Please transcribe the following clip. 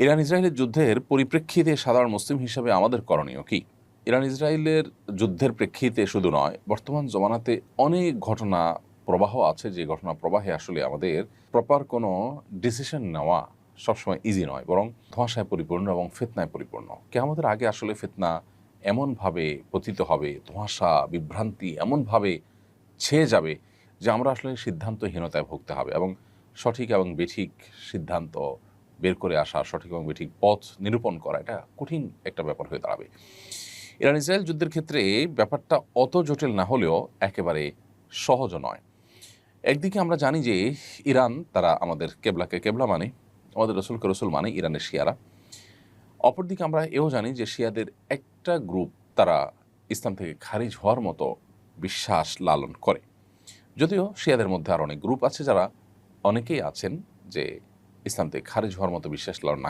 Iran ইসরায়েলের যুদ্ধের পরিপ্রেক্ষিতে সাধারণ মুসলিম হিসাবে আমাদের করণীয় কি? ইরান ইসরায়েলের যুদ্ধের প্রেক্ষিতে শুধু নয়, বর্তমান জমানাতে অনেক ঘটনা প্রবাহ আছে, যে ঘটনা প্রবাহে আসলে আমাদের প্রপার কোনো ডিসিশন নেওয়া সবসময় ইজি নয়, বরং ধোঁয়াশায় পরিপূর্ণ এবং ফিতনায় পরিপূর্ণ। কিয়ামতের আগে আসলে ফিতনা এমনভাবে পতিত হবে, ধোঁয়াশা বিভ্রান্তি এমনভাবে ছেয়ে যাবে যে আমরা আসলে সিদ্ধান্তহীনতায় ভুগতে হবে, এবং সঠিক এবং বেঠিক সিদ্ধান্ত বের করে আসা, সঠিক এবং বেঠিক পথ নিরূপণ করা, এটা কঠিন একটা ব্যাপার হয়ে দাঁড়াবে। ইরান ইসরায়েল যুদ্ধের ক্ষেত্রে ব্যাপারটা অত জটিল না হলেও একেবারে সহজও নয়। একদিকে আমরা জানি যে ইরান, তারা আমাদের কেবলাকে কেবলা মানে, আমাদের রসুলকে রসুল মানে ইরানের শিয়ারা। অপরদিকে আমরা এও জানি যে শিয়াদের একটা গ্রুপ, তারা ইসলাম থেকে খারিজ হওয়ার মতো বিশ্বাস লালন করে। যদিও শিয়াদের মধ্যে আর অনেক গ্রুপ আছে, যারা অনেকেই আছেন যে ইসলাম থেকে খারিজ হওয়ার মতো বিশ্বাস লালন না